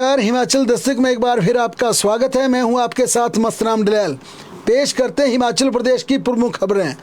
हिमाचल दस्तक में एक बार फिर आपका स्वागत है। मैं हूं आपके साथ मस्तराम डलैल। पेश करते हैं हिमाचल प्रदेश की प्रमुख खबरें।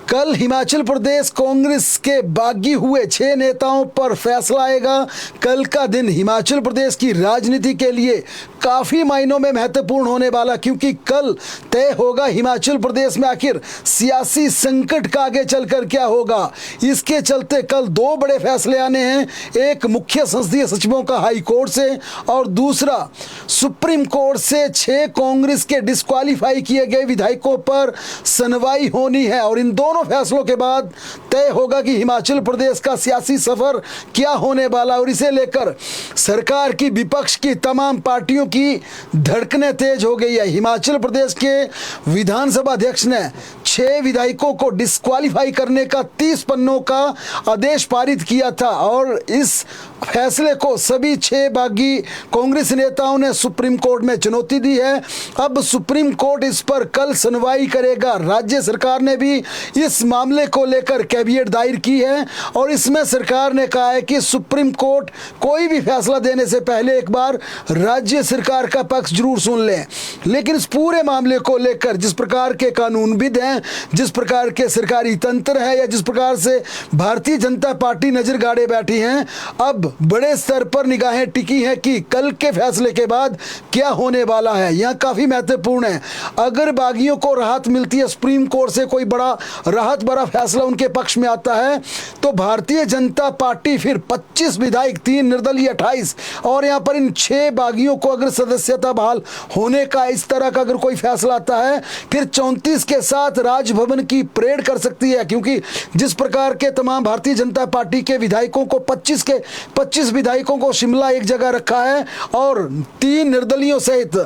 कल हिमाचल प्रदेश कांग्रेस के बागी हुए 6 नेताओं पर फैसला आएगा। कल का दिन हिमाचल प्रदेश की राजनीति के लिए काफ़ी मायनों में महत्वपूर्ण होने वाला, क्योंकि कल तय होगा हिमाचल प्रदेश में आखिर सियासी संकट का आगे चलकर क्या होगा। इसके चलते कल 2 बड़े फैसले आने हैं, एक मुख्य संसदीय सचिवों का हाई कोर्ट से और दूसरा सुप्रीम कोर्ट से 6 कांग्रेस के डिस्क्वालीफाई किए गए विधायकों पर सुनवाई होनी है। और इन दोनों फैसलों के बाद तय होगा कि हिमाचल प्रदेश का सियासी सफर क्या होने वाला। और इसे लेकर सरकार की, विपक्ष की, तमाम पार्टियों की धड़कनें तेज हो गई है। हिमाचल प्रदेश के विधानसभा अध्यक्ष ने 6 विधायकों को डिस्क्वालीफाई करने का 30 पन्नों का आदेश पारित किया था और इस फैसले को सभी 6 बागी कांग्रेस नेताओं ने सुप्रीम कोर्ट में चुनौती दी है। अब सुप्रीम कोर्ट इस पर कल सुनवाई करेगा। राज्य सरकार ने भी इस मामले को लेकर कैविएट दायर की है और इसमें सरकार ने कहा है कि सुप्रीम कोर्ट कोई भी फैसला देने से पहले एक बार राज्य सरकार का पक्ष जरूर सुन ले। लेकिन इस पूरे मामले को लेकर जिस प्रकार के कानूनविद हैं, जिस प्रकार के सरकारी तंत्र है या जिस प्रकार से भारतीय जनता पार्टी नजर गाड़े बैठी हैं, अब बड़े स्तर पर निगाहें टिकी हैं कि कल के फैसले के बाद क्या होने वाला है। यह काफी महत्वपूर्ण है। अगर बागियों को राहत मिलती है, सुप्रीम कोर्ट से कोई बड़ा राहत भरा फैसला उनके पक्ष में आता है, तो भारतीय जनता पार्टी फिर 25 विधायक, 3 निर्दलीय 28 और यहां पर इन 6 बागियों को अगर सदस्यता बहाल होने का इस तरह का अगर कोई फैसला आता है, फिर 34 के साथ राजभवन की परेड कर सकती है। क्योंकि जिस प्रकार के तमाम भारतीय जनता पार्टी के विधायकों को 25 विधायकों को शिमला एक जगह रखा है और 3 निर्दलियों सहित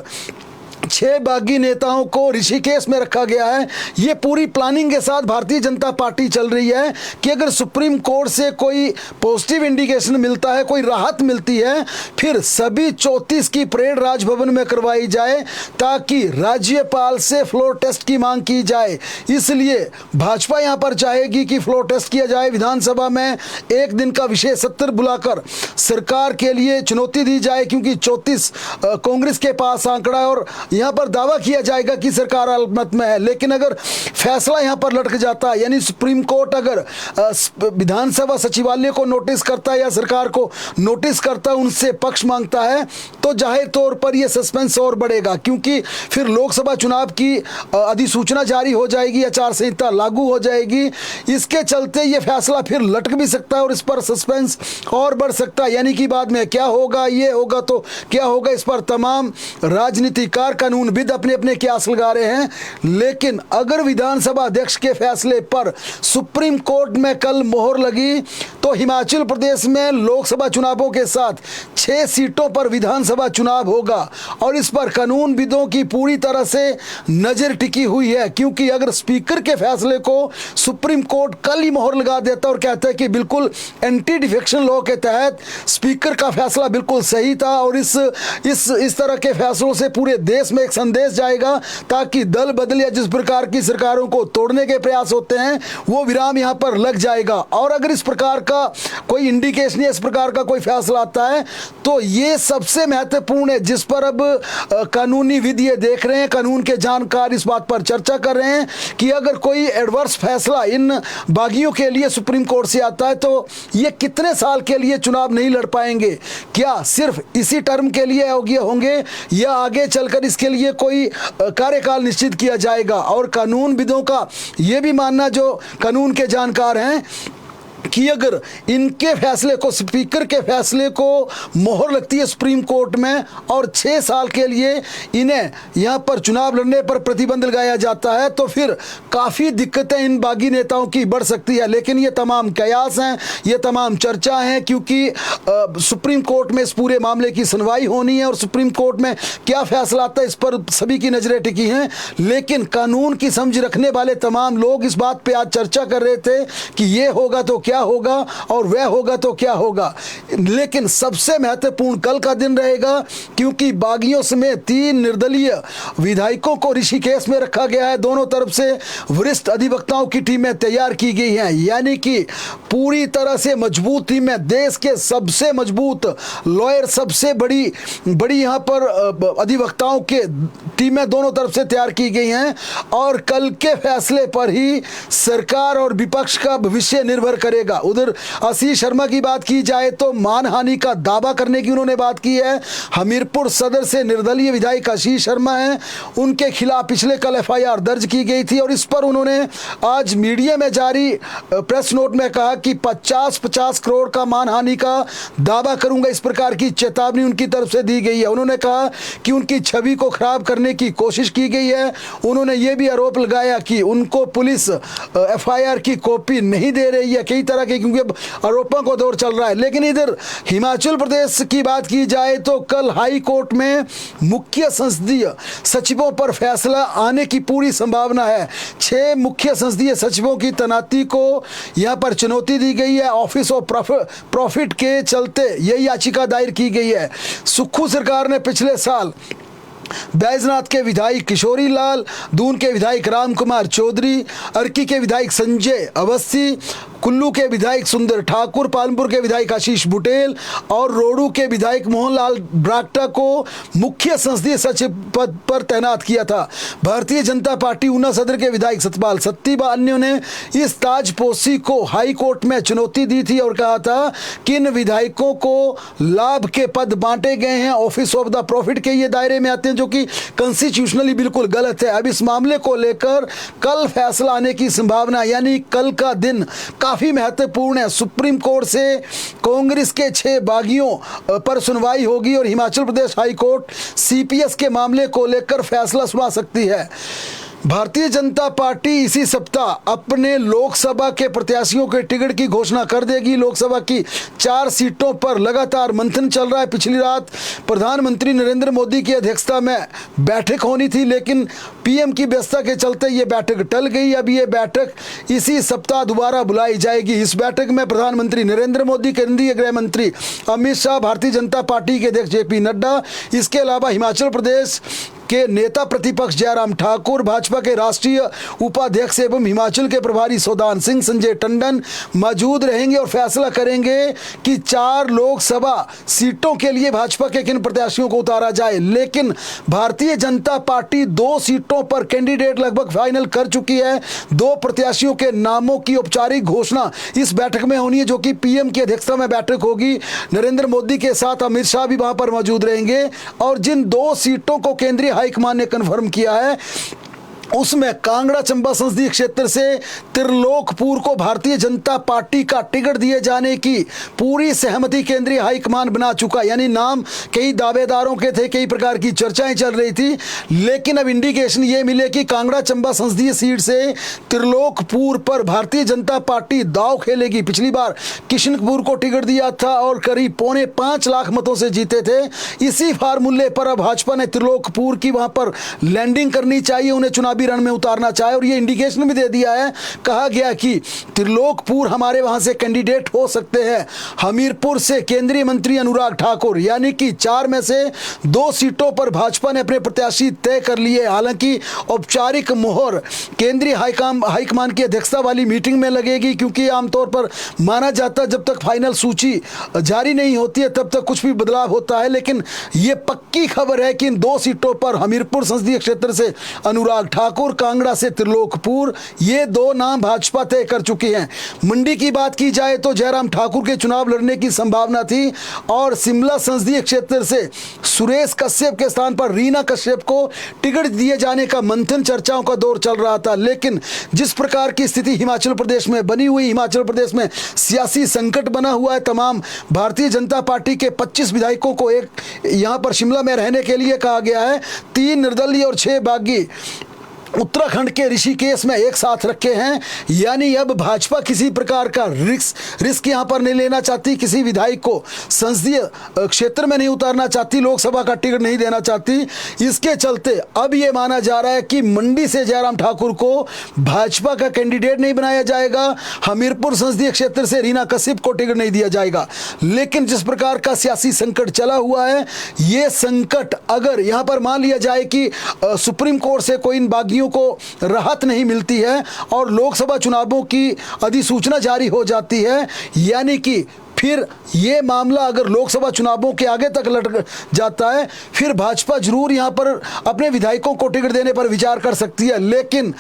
6 बागी नेताओं को ऋषिकेश में रखा गया है। ये पूरी प्लानिंग के साथ भारतीय जनता पार्टी चल रही है कि अगर सुप्रीम कोर्ट से कोई पॉजिटिव इंडिकेशन मिलता है, कोई राहत मिलती है, फिर सभी 34 की परेड राजभवन में करवाई जाए ताकि राज्यपाल से फ्लोर टेस्ट की मांग की जाए। इसलिए भाजपा यहां पर चाहेगी कि फ्लोर टेस्ट किया जाए, विधानसभा में एक दिन का विशेष सत्र बुलाकर सरकार के लिए चुनौती दी जाए, क्योंकि 34 कांग्रेस के पास आंकड़ा है और यहां पर दावा किया जाएगा कि सरकार अलमत में है। लेकिन अगर फैसला यहां पर लटक जाता है, यानी सुप्रीम कोर्ट अगर विधानसभा सचिवालय को नोटिस करता है या सरकार को नोटिस करता है, उनसे पक्ष मांगता है, तो जाहिर तौर पर यह सस्पेंस और बढ़ेगा, क्योंकि फिर लोकसभा चुनाव की अधिसूचना जारी हो जाएगी, आचार संहिता लागू हो जाएगी। इसके चलते यह फैसला फिर लटक भी सकता है और इस पर सस्पेंस और बढ़ सकता है। यानी कि बाद में क्या होगा, ये होगा तो क्या होगा, इस पर तमाम राजनीतिकार, कानूनविद अपने अपने क्यास लगा रहे हैं। लेकिन अगर विधानसभा अध्यक्ष के फैसले पर सुप्रीम कोर्ट में कल मोहर लगी, तो हिमाचल प्रदेश में लोकसभा चुनावों के साथ 6 सीटों पर विधानसभा चुनाव होगा और इस पर कानूनविदों की पूरी तरह से नजर टिकी हुई है। क्योंकि अगर स्पीकर के फैसले को सुप्रीम कोर्ट कल ही मोहर लगा देता और कहता है कि बिल्कुल एंटी डिफेक्शन लॉ के तहत स्पीकर का फैसला बिल्कुल सही था और इस तरह के फैसलों से पूरे देश में एक संदेश जाएगा ताकि दल बदल या जिस प्रकार की सरकारों को तोड़ने के प्रयास होते हैं वो विराम यहां पर लग जाएगा। और अगर इस प्रकार का कोई इंडिकेशन या इस प्रकार का कोई फैसला आता है, तो ये सबसे महत्वपूर्ण है, जिस पर अब कानूनी विद ये देख रहे हैं, कानून के जानकार इस बात पर चर्चा कर रहे हैं कि अगर कोई एडवर्स फैसला इन बागियों के लिए सुप्रीम कोर्ट से आता है, तो ये कितने साल के लिए चुनाव नहीं लड़ पाएंगे। क्या सिर्फ इसी टर्म के लिए होंगे या आगे चलकर इसके लिए कोई कार्यकाल निश्चित किया जाएगा। और कानूनविदों का यह भी मानना, जो कानून के जानकार हैं, कि अगर इनके फैसले को, स्पीकर के फैसले को मोहर लगती है सुप्रीम कोर्ट में और 6 साल के लिए इन्हें यहां पर चुनाव लड़ने पर प्रतिबंध लगाया जाता है, तो फिर काफ़ी दिक्कतें इन बागी नेताओं की बढ़ सकती है। लेकिन ये तमाम कयास हैं, ये तमाम चर्चा हैं, क्योंकि सुप्रीम कोर्ट में इस पूरे मामले की सुनवाई होनी है और सुप्रीम कोर्ट में क्या फैसला आता है इस पर सभी की नजरें टिकी हैं। लेकिन कानून की समझ रखने वाले तमाम लोग इस बात पर आज चर्चा कर रहे थे कि ये होगा तो क्या होगा और वह होगा तो क्या होगा। लेकिन सबसे महत्वपूर्ण कल का दिन रहेगा, क्योंकि बागियों समेत 3 निर्दलीय विधायकों को ऋषिकेश में रखा गया है। दोनों तरफ से वरिष्ठ अधिवक्ताओं की टीमें तैयार की गई हैं, यानी कि पूरी तरह से मजबूत टीमें, देश के सबसे मजबूत लॉयर, सबसे बड़ी यहाँ पर अधिवक्ताओं के टीमें दोनों तरफ से तैयार की गई हैं। और कल के फैसले पर ही सरकार और विपक्ष का भविष्य निर्भर करेगा। उधर आशीष शर्मा की बात की जाए तो मानहानि का दावा करने की उन्होंने बात की है। हमीरपुर सदर से निर्दलीय विधायक आशीष शर्मा हैं, उनके खिलाफ पिछले कल एफआईआर दर्ज की गई थी और इस पर उन्होंने आज मीडिया में जारी प्रेस नोट में कहा कि 50 करोड़ का मानहानि का दावा करूंगा, इस प्रकार की चेतावनी उनकी तरफ से दी गई है। उन्होंने कहा कि उनकी छवि को खराब करने की कोशिश की गई है। उन्होंने ये भी आरोप लगाया कि उनको पुलिस एफआईआर की कॉपी नहीं दे रही है, कई तरह के, क्योंकि आरोपों को दौर चल रहा है। लेकिन इधर हिमाचल प्रदेश की बात की जाए तो कल हाई कोर्ट में मुख्य संसदीय सचिवों पर फैसला आने की पूरी संभावना है। 6 मुख्य संसदीय सचिवों की तैनाती को यहां पर चुनौती दी गई है। ऑफिस ऑफ प्रॉफिट के चलते यह याचिका दायर की गई है। सुक्खू सरकार ने पिछले साल बैजनाथ के विधायक किशोरी लाल, दून के विधायक राम कुमार चौधरी, अर्की के विधायक संजय अवस्थी, कुल्लू के विधायक सुंदर ठाकुर, पालमपुर के विधायक आशीष बुटेल और रोडू के विधायक मोहनलाल ब्राक्टा को मुख्य संसदीय सचिव पद पर तैनात किया था। भारतीय जनता पार्टी ऊना सदर के विधायक सतपाल सत्ती व अन्यों ने इस ताजपोशी को हाई कोर्ट में चुनौती दी थी और कहा था कि इन विधायकों को लाभ के पद बांटे गए हैं, ऑफिस ऑफ द प्रॉफिट के ये दायरे में आते हैं, जो कि कॉन्स्टिट्यूशनली बिल्कुल गलत है। अब इस मामले को लेकर कल फैसला आने की संभावना, यानी कल का दिन काफी महत्वपूर्ण है। सुप्रीम कोर्ट से कांग्रेस के 6 बागियों पर सुनवाई होगी और Himachal Pradesh high court CPS के मामले को लेकर फैसला सुना सकती है। भारतीय जनता पार्टी इसी सप्ताह अपने लोकसभा के प्रत्याशियों के टिकट की घोषणा कर देगी। लोकसभा की 4 सीटों पर लगातार मंथन चल रहा है। पिछली रात प्रधानमंत्री नरेंद्र मोदी की अध्यक्षता में बैठक होनी थी, लेकिन पीएम की व्यस्तता के चलते ये बैठक टल गई। अब ये बैठक इसी सप्ताह दोबारा बुलाई जाएगी। इस बैठक में प्रधानमंत्री नरेंद्र मोदी, केंद्रीय गृह मंत्री अमित शाह, भारतीय जनता पार्टी के अध्यक्ष जेपी नड्डा, इसके अलावा हिमाचल प्रदेश के नेता प्रतिपक्ष जयराम ठाकुर, भाजपा के राष्ट्रीय उपाध्यक्ष एवं हिमाचल के प्रभारी सौदान सिंह, संजय टंडन मौजूद रहेंगे और फैसला करेंगे कि 4 लोकसभा सीटों के लिए भाजपा के किन प्रत्याशियों को उतारा जाए। लेकिन भारतीय जनता पार्टी 2 सीटों पर कैंडिडेट लगभग फाइनल कर चुकी है। 2 प्रत्याशियों के नामों की औपचारिक घोषणा इस बैठक में होनी है, जो कि पीएम की अध्यक्षता में बैठक होगी। नरेंद्र मोदी के साथ अमित शाह भी वहां पर मौजूद रहेंगे और जिन 2 सीटों को केंद्रीय हाईकमान ने कन्फर्म किया है उसमें कांगड़ा चंबा संसदीय क्षेत्र से त्रिलोकपुर को भारतीय जनता पार्टी का टिकट दिए जाने की पूरी सहमति केंद्रीय हाईकमान बना चुका। यानी नाम कई दावेदारों के थे, कई प्रकार की चर्चाएं चल रही थी, लेकिन अब इंडिकेशन ये मिले कि कांगड़ा चंबा संसदीय सीट से त्रिलोकपुर पर भारतीय जनता पार्टी दांव खेलेगी। पिछली बार किशनपुर को टिकट दिया था और करीब 4.25 लाख मतों से जीते थे। इसी फार्मूले पर अब भाजपा ने त्रिलोकपुर की वहां पर लैंडिंग करनी चाहिए, उन्हें चुनावी रण में उतारना चाहे और ये इंडिकेशन भी दे दिया है। कहा गया कि त्रिलोकपुर हमारे वहां से कैंडिडेट हो सकते हैं। हमीरपुर से केंद्रीय मंत्री अनुराग ठाकुर, यानी कि 4 में से 2 सीटों पर भाजपा ने अपने प्रत्याशी तय कर लिए। हालांकि औपचारिक मोहर केंद्रीय हाईकमान की अध्यक्षता वाली मीटिंग में लगेगी, क्योंकि आमतौर पर माना जाता है जब तक फाइनल सूची जारी नहीं होती है तब तक कुछ भी बदलाव होता है। लेकिन यह पक्की खबर है कि इन 2 सीटों पर हमीरपुर संसदीय क्षेत्र से अनुराग ठाकुर, कांगड़ा से त्रिलोकपुर, ये 2 नाम भाजपा तय कर चुकी हैं। मंडी की बात की जाए तो जयराम ठाकुर के चुनाव लड़ने की संभावना थी और शिमला संसदीय क्षेत्र से सुरेश कश्यप के स्थान पर रीना कश्यप को टिकट दिए जाने का मंथन, चर्चाओं का दौर चल रहा था। लेकिन जिस प्रकार की स्थिति हिमाचल प्रदेश में बनी हुई, हिमाचल प्रदेश में सियासी संकट बना हुआ है, तमाम भारतीय जनता पार्टी के 25 विधायकों को यहां पर शिमला में रहने के लिए कहा गया है। 3 निर्दलीय और 6 बागी उत्तराखंड के ऋषिकेश में एक साथ रखे हैं। यानी अब भाजपा किसी प्रकार का रिस्क यहां पर नहीं लेना चाहती, किसी विधायक को संसदीय क्षेत्र में नहीं उतारना चाहती, लोकसभा का टिकट नहीं देना चाहती। इसके चलते अब यह माना जा रहा है कि मंडी से जयराम ठाकुर को भाजपा का कैंडिडेट नहीं बनाया जाएगा, हमीरपुर संसदीय क्षेत्र से रीना कश्यप को टिकट नहीं दिया जाएगा। लेकिन जिस प्रकार का सियासी संकट चला हुआ है, यह संकट अगर यहां पर मान लिया जाए कि सुप्रीम कोर्ट से कोई इन बागियों को राहत नहीं मिलती है और लोकसभा चुनावों की अधिसूचना जारी हो जाती है, यानी कि फिर ये मामला अगर लोकसभा चुनावों के आगे तक लटक जाता है, फिर भाजपा जरूर यहां पर अपने विधायकों को टिकट देने पर विचार कर सकती है। लेकिन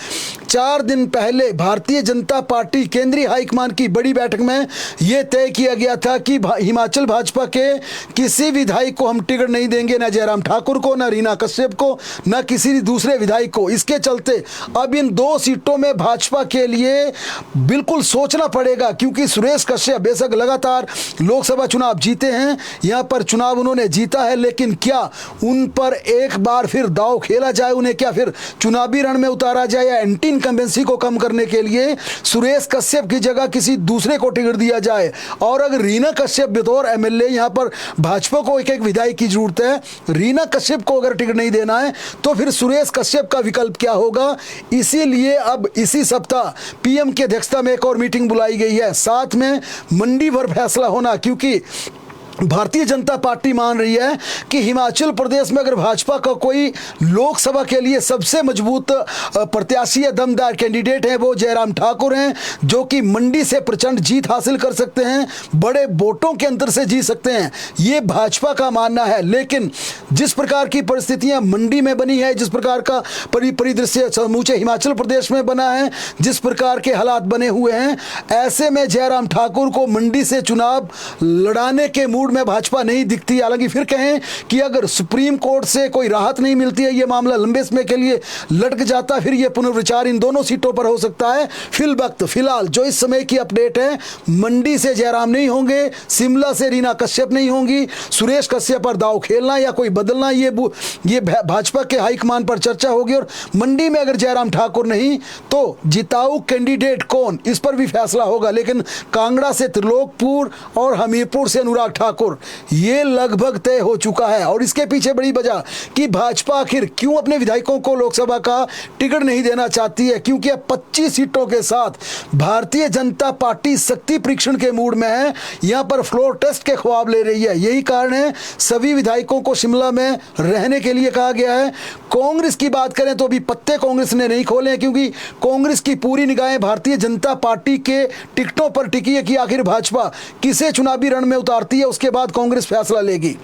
4 दिन पहले भारतीय जनता पार्टी केंद्रीय हाईकमान की बड़ी बैठक में यह तय किया गया था कि हिमाचल भाजपा के किसी विधायक को हम टिकट नहीं देंगे, न जयराम ठाकुर को, न रीना कश्यप को, न किसी दूसरे विधायक को। इसके चलते अब इन 2 सीटों में भाजपा के लिए बिल्कुल सोचना पड़ेगा, क्योंकि सुरेश कश्यप बेशक लगातार लोकसभा चुनाव जीते हैं, यहां पर चुनाव उन्होंने जीता है, लेकिन क्या उन पर एक बार फिर दांव खेला जाए, उन्हें क्या फिर चुनावी रण में उतारा जाए, या एंटी इनकम्बेंसी को कम करने के लिए सुरेश कश्यप की जगह किसी दूसरे को टिकट दिया जाए। और अगर रीना कश्यप बतौर एमएलए, यहां पर भाजपा को एक विधायक की जरूरत है, रीना कश्यप को अगर टिकट नहीं देना है तो फिर सुरेश कश्यप का विकल्प क्या होगा। इसीलिए अब इसी सप्ताह पीएम की अध्यक्षता में एक और मीटिंग बुलाई गई है, साथ में मंडी भर फैसला होना, क्योंकि भारतीय जनता पार्टी मान रही है कि हिमाचल प्रदेश में अगर भाजपा का कोई लोकसभा के लिए सबसे मजबूत प्रत्याशी या दमदार कैंडिडेट है वो जयराम ठाकुर हैं, जो कि मंडी से प्रचंड जीत हासिल कर सकते हैं, बड़े वोटों के अंतर से जीत सकते हैं, ये भाजपा का मानना है। लेकिन जिस प्रकार की परिस्थितियां मंडी में बनी है, जिस प्रकार का परिदृश्य समूचे हिमाचल प्रदेश में बना है, जिस प्रकार के हालात बने हुए हैं, ऐसे में जयराम ठाकुर को मंडी से चुनाव लड़ाने के मूड में भाजपा नहीं दिखती। हालांकि फिर कहें कि अगर सुप्रीम कोर्ट से कोई राहत नहीं मिलती है, यह मामला लंबे समय के लिए लटक जाता, फिर यह पुनर्विचार इन दोनों सीटों पर हो सकता है। फिलहाल जो इस समय की अपडेट है, मंडी से जयराम नहीं होंगे, शिमला से रीना कश्यप नहीं होंगी, सुरेश कश्यप पर दांव खेलना या कोई बदलना, ये भाजपा के हाईकमान पर चर्चा होगी। और मंडी में अगर जयराम ठाकुर नहीं तो जिताऊ कैंडिडेट कौन, इस पर भी फैसला होगा। लेकिन कांगड़ा से त्रिलोकपुर और हमीरपुर से अनुराग ठाकुर, ये लगभग तय हो चुका है। और इसके पीछे बड़ी वजह कि भाजपा आखिर क्यों अपने विधायकों को लोकसभा का टिकट नहीं देना चाहती है, क्योंकि अब 25 सीटों के साथ भारतीय जनता पार्टी शक्ति परीक्षण के मूड में है, यहां पर फ्लोर टेस्ट के ख्वाब ले रही है। यही कारण है सभी विधायकों को शिमला में रहने के लिए कहा गया है। कांग्रेस की बात करें तो अभी पत्ते कांग्रेस ने नहीं खोले हैं, क्योंकि कांग्रेस की पूरी निगाहें भारतीय जनता पार्टी के टिकटों पर टिकी है कि आखिर भाजपा किसे चुनावी रण में उतारती है, उसके बाद कांग्रेस फैसला लेगी।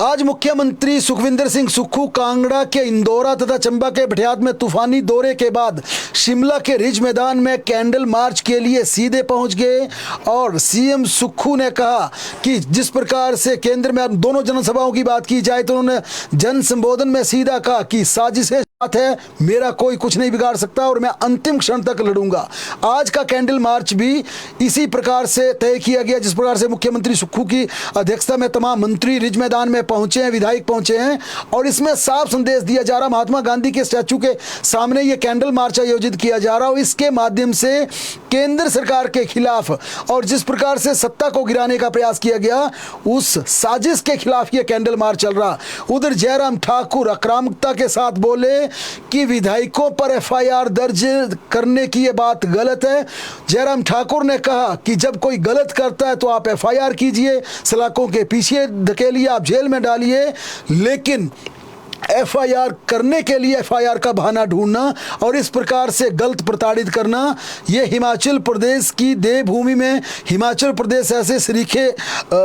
आज मुख्यमंत्री सुखविंदर सिंह सुक्खू कांगड़ा के इंदौरा तथा चंबा के भटियात में तूफानी दौरे के बाद शिमला के रिज मैदान में कैंडल मार्च के लिए सीधे पहुंच गए। और सीएम सुक्खू ने कहा कि जिस प्रकार से केंद्र में दोनों जनसभाओं की बात की जाए तो उन्होंने जन संबोधन में सीधा कहा कि साजिशें साथ है, मेरा कोई कुछ नहीं बिगाड़ सकता और मैं अंतिम क्षण तक लड़ूंगा। आज का कैंडल मार्च भी इसी प्रकार से तय किया गया, जिस प्रकार से मुख्यमंत्री सुक्खू की अध्यक्षता में तमाम मंत्री रिज मैदान में पहुंचे हैं, विधायक पहुंचे हैं, और इसमें साफ संदेश दिया जा रहा, महात्मा गांधी के स्टैचू के सामने यह कैंडल मार्च आयोजित किया जा रहा और इसके माध्यम से केंद्र सरकार के खिलाफ और जिस प्रकार से सत्ता को गिराने का प्रयास किया गया, उस साजिश के खिलाफ यह कैंडल मार्च चल रहा। उधर जयराम ठाकुर आक्रामकता के साथ बोले कि विधायकों पर एफआईआर दर्ज करने की यह बात गलत है। जयराम ठाकुर ने कहा कि जब कोई गलत करता है तो आप एफआईआर कीजिए, सलाखों के पीछे धकेलिए, आप जेल में डालिए, लेकिन एफआईआर करने के लिए एफआईआर का बहाना ढूंढना और इस प्रकार से गलत प्रताड़ित करना, यह हिमाचल प्रदेश की देवभूमि में, हिमाचल प्रदेश ऐसे सरीखे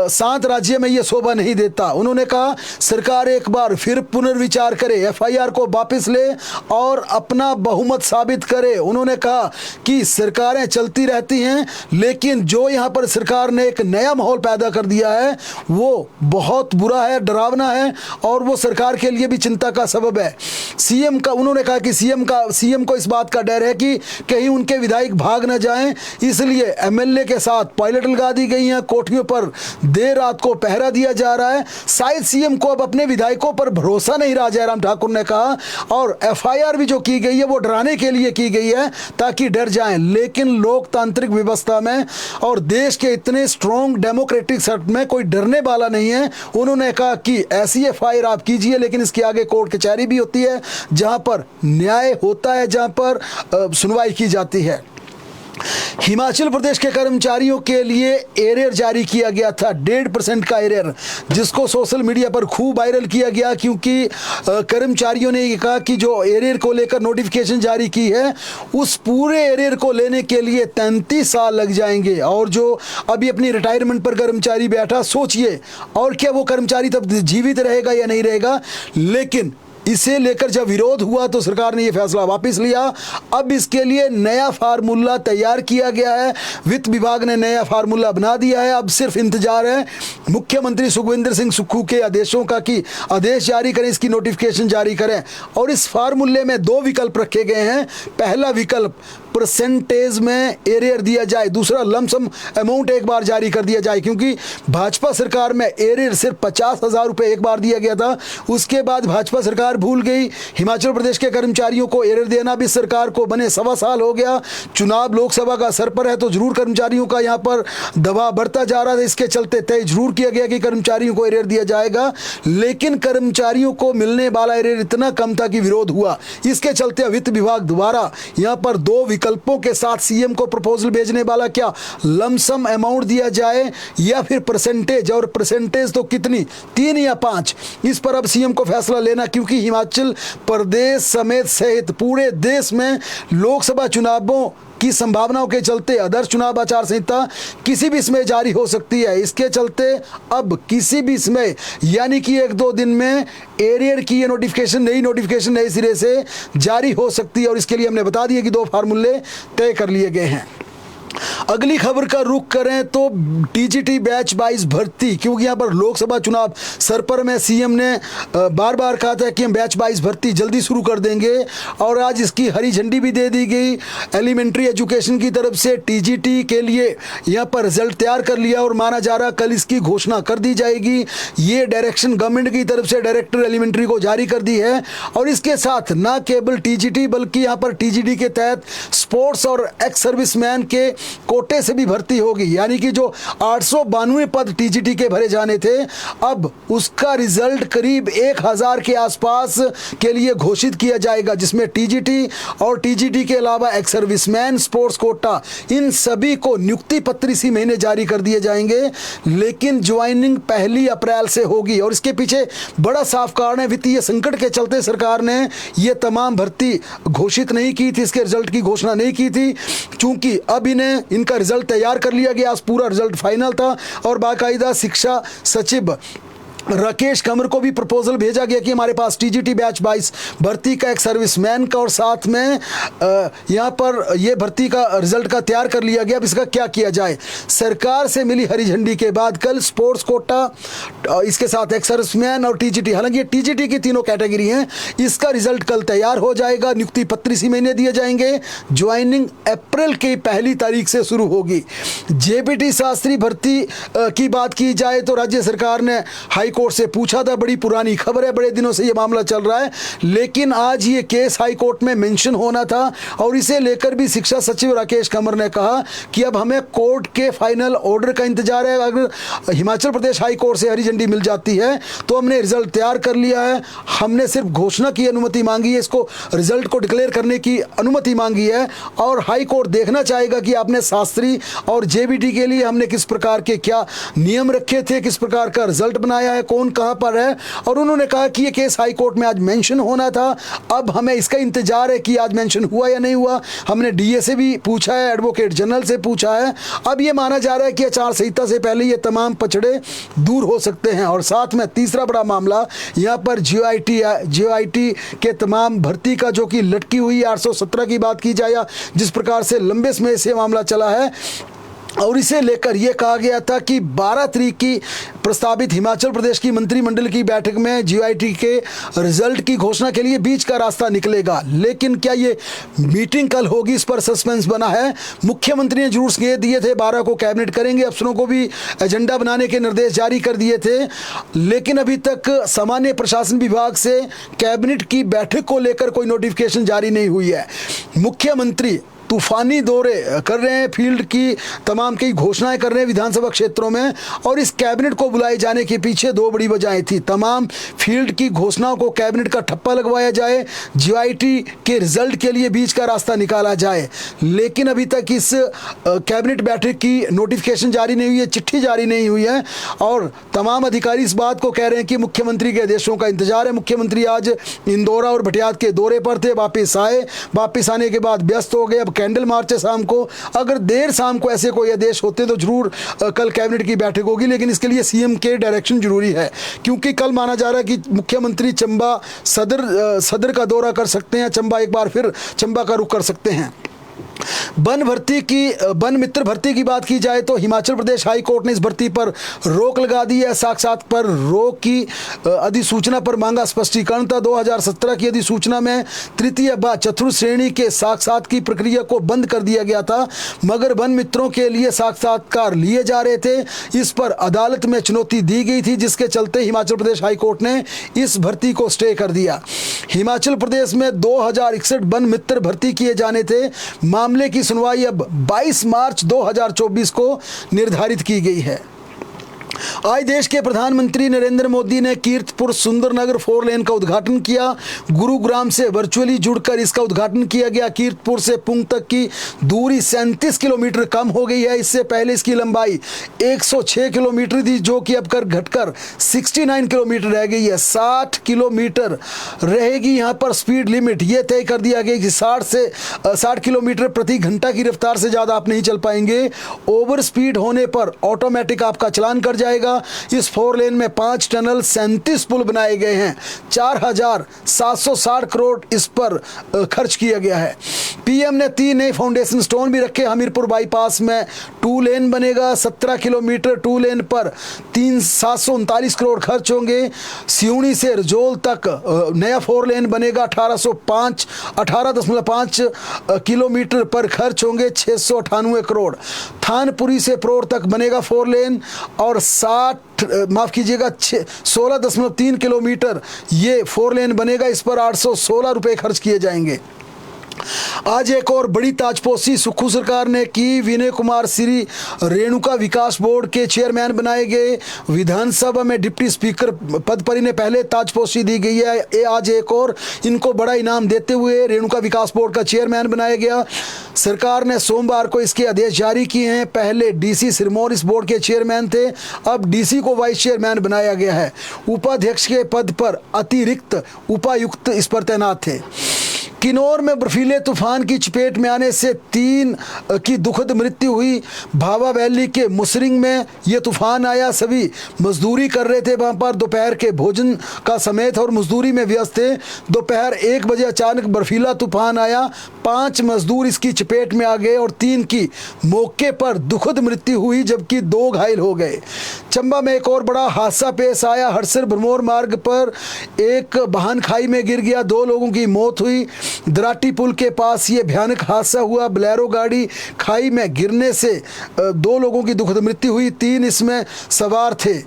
शांत राज्य में यह शोभा नहीं देता। उन्होंने कहा सरकार एक बार फिर पुनर्विचार करे, एफआईआर को वापस ले और अपना बहुमत साबित करे। उन्होंने कहा कि सरकारें चलती रहती हैं, लेकिन जो यहाँ पर सरकार ने एक नया माहौल पैदा कर दिया है वो बहुत बुरा है, डरावना है और वो सरकार के लिए भी चिंता चिंता का सबब है। सीएम का, उन्होंने कहा कि सीएम को इस बात का डर है कि कहीं उनके विधायक भाग न जाएं, इसलिए एमएलए के साथ पायलट लगा दी गई हैं, कोठियों पर देर रात को पहरा दिया जा रहा है। शायद सीएम को अब अपने विधायकों पर भरोसा नहीं रहा, जयराम ठाकुर ने कहा, और एफआईआर भी जो की गई है वो डराने के लिए की गई है ताकि डर जाएं। लेकिन लोकतांत्रिक व्यवस्था में और देश के इतने स्ट्रॉन्ग डेमोक्रेटिक सेट में कोई डरने वाला नहीं है। उन्होंने कहा कि ऐसी एफआईआर आप कीजिए, लेकिन इसके आगे कोर्ट कचहरी भी होती है जहां पर न्याय होता है, जहां पर सुनवाई की जाती है। हिमाचल प्रदेश के कर्मचारियों के लिए एरियर जारी किया गया था, 1.5% का एरियर, जिसको सोशल मीडिया पर खूब वायरल किया गया, क्योंकि कर्मचारियों ने ये कहा कि जो एरियर को लेकर नोटिफिकेशन जारी की है उस पूरे एरियर को लेने के लिए 33 साल लग जाएंगे। और जो अभी अपनी रिटायरमेंट पर कर्मचारी बैठा, सोचिए और क्या वो कर्मचारी तब जीवित रहेगा या नहीं रहेगा। लेकिन इसे लेकर जब विरोध हुआ तो सरकार ने यह फैसला वापस लिया। अब इसके लिए नया फार्मूला तैयार किया गया है, वित्त विभाग ने नया फार्मूला बना दिया है। अब सिर्फ इंतजार है मुख्यमंत्री सुखविंदर सिंह सुक्खू के आदेशों का कि आदेश जारी करें, इसकी नोटिफिकेशन जारी करें। और इस फार्मूले में 2 विकल्प रखे गए हैं। पहला विकल्प परसेंटेज में एरियर दिया जाए, दूसरा लमसम अमाउंट एक बार जारी कर दिया जाए, क्योंकि भाजपा सरकार में एरियर सिर्फ 50,000 रुपये एक बार दिया गया था। उसके बाद भाजपा सरकार भूल गई। हिमाचल प्रदेश के कर्मचारियों को एरियर देना भी सरकार को बने 1.25 साल हो गया। चुनाव लोकसभा का सर पर है तो जरूर कर्मचारियों का यहाँ पर दबाव बढ़ता जा रहा था। इसके चलते तय जरूर किया गया कि कर्मचारियों को एरियर दिया जाएगा, लेकिन कर्मचारियों को मिलने वाला एरियर इतना कम था कि विरोध हुआ। इसके चलते वित्त विभाग द्वारा यहाँ पर 2 विकल्पों के साथ सीएम को प्रपोजल भेजने वाला, क्या लमसम अमाउंट दिया जाए या फिर परसेंटेज, और परसेंटेज तो कितनी, 3 या 5, इस पर अब सीएम को फैसला लेना, क्योंकि हिमाचल प्रदेश सहित पूरे देश में लोकसभा चुनावों की संभावनाओं के चलते आदर्श चुनाव आचार संहिता किसी भी समय जारी हो सकती है। इसके चलते अब किसी भी समय यानी कि 1-2 दिन में एरियर की ये नई नोटिफिकेशन नए सिरे से जारी हो सकती है। और इसके लिए हमने बता दिया कि 2 फार्मूले तय कर लिए गए हैं। अगली खबर का रुख करें तो टीजीटी बैच 22 भर्ती, क्योंकि यहाँ पर लोकसभा चुनाव सर पर में सीएम ने बार बार कहा था कि हम बैच 22 भर्ती जल्दी शुरू कर देंगे, और आज इसकी हरी झंडी भी दे दी गई। एलिमेंट्री एजुकेशन की तरफ से टीजीटी के लिए यहाँ पर रिजल्ट तैयार कर लिया और माना जा रहा कल इसकी घोषणा कर दी जाएगी। ये डायरेक्शन गवर्नमेंट की तरफ से डायरेक्टर एलिमेंट्री को जारी कर दी है। और इसके साथ ना केवल टीजीटी बल्कि यहाँ पर टीजीटी के तहत स्पोर्ट्स और एक्स सर्विसमैन के कोटे से भी भर्ती होगी, यानी कि जो 892 पद टीजीटी के भरे जाने थे, अब उसका रिजल्ट करीब 1000 के आसपास के लिए घोषित किया जाएगा, जिसमें टीजीटी और टीजीटी के अलावा एक्स सर्विसमैन, स्पोर्ट्स कोटा, इन सभी को नियुक्ति पत्र इसी महीने जारी कर दिए जाएंगे। लेकिन ज्वाइनिंग 1 अप्रैल से होगी, और इसके पीछे बड़ा साफ कारण है, वित्तीय संकट के चलते सरकार ने ये तमाम भर्ती घोषित नहीं की थी, इसके रिजल्ट की घोषणा नहीं की थी। चूंकि अब इनका रिजल्ट तैयार कर लिया गया, आज पूरा रिजल्ट फाइनल था, और बाकायदा शिक्षा सचिव राकेश कंवर को भी प्रपोजल भेजा गया कि हमारे पास टीजीटी बैच 22 भर्ती का एक सर्विसमैन का, और साथ में यहाँ पर ये भर्ती का रिजल्ट का तैयार कर लिया गया। अब इसका क्या किया जाए, सरकार से मिली हरी झंडी के बाद कल स्पोर्ट्स कोटा, इसके साथ एक सर्विसमैन और टीजीटी, हालांकि ये टीजीटी की तीनों कैटेगरी हैं, इसका रिजल्ट कल तैयार हो जाएगा। नियुक्ति पत्र इसी महीने दिए जाएंगे। ज्वाइनिंग अप्रैल की 1 तारीख से शुरू होगी। जेबीटी शास्त्री भर्ती की बात की जाए तो राज्य सरकार ने हाई कोर्ट से पूछा था, बड़ी पुरानी खबर है, बड़े दिनों से ये मामला चल रहा है, लेकिन आज ये केस हाई कोर्ट में मेंशन होना था, और इसे लेकर भी शिक्षा सचिव राकेश कंवर ने कहा कि अब हमें कोर्ट के फाइनल ऑर्डर का इंतजार है। अगर हिमाचल प्रदेश हाई कोर्ट से हरी झंडी मिल जाती है तो हमने रिजल्ट तैयार कर लिया है, हमने सिर्फ घोषणा की अनुमति मांगी है, इसको रिजल्ट को डिक्लेयर करने की अनुमति मांगी है, और हाई कोर्ट देखना चाहेगा कि आपने शास्त्री और जेबीटी के लिए हमने किस प्रकार के क्या नियम रखे थे, किस प्रकार का रिजल्ट बनाया है, कौन कहां पर है। और उन्होंने कहा कि ये केस हाई कोर्ट में आज मेंशन होना था, अब हमें इसका इंतजार है कि आज मेंशन हुआ या नहीं हुआ। हमने डीए से भी पूछा है, एडवोकेट जनरल से पूछा है। अब ये माना जा रहा है कि आचार संहिता से पहले ये तमाम पचड़े दूर हो सकते हैं। और साथ में तीसरा बड़ा मामला यहाँ पर जीओआईटी के तमाम भर्ती का, जो कि लटकी हुई 817 की बात की जाए, या जिस प्रकार से लंबे समय से मामला चला है, और इसे लेकर यह कहा गया था कि 12 तारीख की प्रस्तावित हिमाचल प्रदेश की मंत्रिमंडल की बैठक में जीआईटी के रिजल्ट की घोषणा के लिए बीच का रास्ता निकलेगा। लेकिन क्या ये मीटिंग कल होगी, इस पर सस्पेंस बना है। मुख्यमंत्री ने जरूर संकेत दिए थे 12 को कैबिनेट करेंगे, अफसरों को भी एजेंडा बनाने के निर्देश जारी कर दिए थे, लेकिन अभी तक सामान्य प्रशासन विभाग से कैबिनेट की बैठक को लेकर कोई नोटिफिकेशन जारी नहीं हुई है। मुख्यमंत्री तूफानी दौरे कर रहे हैं, फील्ड की तमाम कई घोषणाएं कर रहे हैं विधानसभा क्षेत्रों में, और इस कैबिनेट को बुलाए जाने के पीछे दो बड़ी वजहें थी। तमाम फील्ड की घोषणाओं को कैबिनेट का ठप्पा लगवाया जाए, जीआईटी के रिजल्ट के लिए बीच का रास्ता निकाला जाए। लेकिन अभी तक इस कैबिनेट बैठक की नोटिफिकेशन जारी नहीं हुई है, चिट्ठी जारी नहीं हुई है, और तमाम अधिकारी इस बात को कह रहे हैं कि मुख्यमंत्री के आदेशों का इंतजार है। मुख्यमंत्री आज इंदौरा और भटियात के दौरे पर थे, वापस आए, वापस आने के बाद व्यस्त हो गए। अब कैंडल मार्च है शाम को, अगर देर शाम को ऐसे कोई आदेश होते तो जरूर कल कैबिनेट की बैठक होगी, लेकिन इसके लिए सीएम के डायरेक्शन जरूरी है, क्योंकि कल माना जा रहा है कि मुख्यमंत्री चंबा सदर का दौरा कर सकते हैं, चंबा एक बार फिर चंबा का रुख कर सकते हैं। वन मित्र भर्ती की बात की जाए तो हिमाचल प्रदेश हाई कोर्ट ने इस भर्ती पर रोक लगा दी है। साक्षात पर रोक की अधिसूचना पर मांगा स्पष्टीकरण था। 2017 की अधिसूचना में तृतीय व चतुर्थ श्रेणी के साक्षात की प्रक्रिया को बंद कर दिया गया था, मगर वन मित्रों के लिए साक्षात्कार लिए जा रहे थे। इस पर अदालत में चुनौती दी गई थी, जिसके चलते हिमाचल प्रदेश हाई कोर्ट ने इस भर्ती को स्टे कर दिया। हिमाचल प्रदेश में 2061 वन मित्र भर्ती किए जाने थे। मामले की सुनवाई अब 22 मार्च 2024 को निर्धारित की गई है। आज देश के प्रधानमंत्री नरेंद्र मोदी ने कीर्तपुर सुंदरनगर 4 लेन का उद्घाटन किया। गुरुग्राम से वर्चुअली जुड़कर इसका उद्घाटन किया गया। कीर्तपुर से पुंग तक की दूरी 37 किलोमीटर कम हो गई है। इससे पहले इसकी लंबाई 106 किलोमीटर थी, जो कि अब घटकर 69 किलोमीटर रह गई है। 60 किलोमीटर रहेगी यहाँ पर स्पीड लिमिट। ये तय कर दिया गया कि 60 किलोमीटर प्रति घंटा की रफ्तार से ज़्यादा आप नहीं चल पाएंगे। ओवर स्पीड होने पर ऑटोमेटिक आपका चलान कर जाएगा। इस 4 लेन में 5 टनल 37 पुल बनाए गए हैं। 4,760 करोड़ इस पर खर्च किया गया है। पीएम ने 3 नए फाउंडेशन स्टोन भी रखे। हमीरपुर बाईपास में 2 लेन बनेगा। 17 किलोमीटर 2 लेन पर 739 करोड़ खर्च होंगे। सियूनी से रजोल तक नया 4 लेन बनेगा। 18.5 किलोमीटर पर खर्च होंगे 698 करोड़। थानपुरी से प्रोर तक बनेगा 4 लेन और 16.3 किलोमीटर ये 4 लेन बनेगा। इस पर 816 रुपये खर्च किए जाएंगे। आज एक और बड़ी ताजपोशी सुक्खू सरकार ने की। विनय कुमार श्री रेणुका विकास बोर्ड के चेयरमैन बनाए गए। विधानसभा में डिप्टी स्पीकर पद पर इन्हें पहले ताजपोशी दी गई है। आज एक और इनको बड़ा इनाम देते हुए रेणुका विकास बोर्ड का चेयरमैन बनाया गया। सरकार ने सोमवार को इसके आदेश जारी किए हैं। पहले डीसी सिरमौर इस बोर्ड के चेयरमैन थे, अब डीसी को वाइस चेयरमैन बनाया गया है। उपाध्यक्ष के पद पर अतिरिक्त उपायुक्त इस पर तैनात थे। किन्नौर में बर्फीले तूफान की चपेट में आने से 3 की दुखद मृत्यु हुई। भावा वैली के मुसरिंग में ये तूफान आया। सभी मजदूरी कर रहे थे वहाँ पर, दोपहर के भोजन का समय था और मजदूरी में व्यस्त थे। दोपहर 1 बजे अचानक बर्फीला तूफान आया। 5 मजदूर इसकी चपेट में आ गए और 3 की मौके पर दुखद मृत्यु हुई, जबकि 2 घायल हो गए। चंबा में एक और बड़ा हादसा पेश आया। हरसर भरमौर मार्ग पर एक वाहन खाई में गिर गया, 2 लोगों की मौत हुई। दराटी पुल के पास ये भयानक हादसा हुआ। बोलेरो गाड़ी खाई में गिरने से 2 लोगों की दुखद मृत्यु हुई, 3 इसमें सवार थे।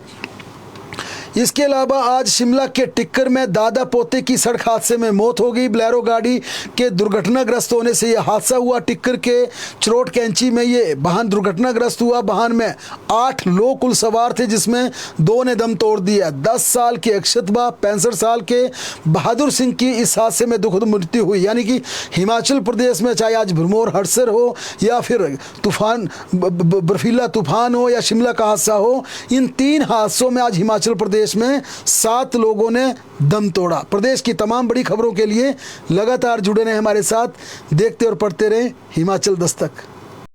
इसके अलावा आज शिमला के टिक्कर में दादा पोते की सड़क हादसे में मौत हो गई। बोलेरो गाड़ी के दुर्घटनाग्रस्त होने से यह हादसा हुआ। टिक्कर के चरोट कैंची में ये वाहन दुर्घटनाग्रस्त हुआ। वाहन में 8 लोग कुल सवार थे, जिसमें 2 ने दम तोड़ दिया। 10 साल के अक्षत व 65 साल के बहादुर सिंह की इस हादसे में दुखद मृत्यु हुई। यानी कि हिमाचल प्रदेश में चाहे आज भरमौर हड़सर हो या फिर तूफान बर्फीला तूफान हो या शिमला का हादसा हो, इन 3 हादसों में आज हिमाचल प्रदेश में 7 लोगों ने दम तोड़ा। प्रदेश की तमाम बड़ी खबरों के लिए लगातार जुड़े रहें हमारे साथ। देखते और पढ़ते रहें हिमाचल दस्तक।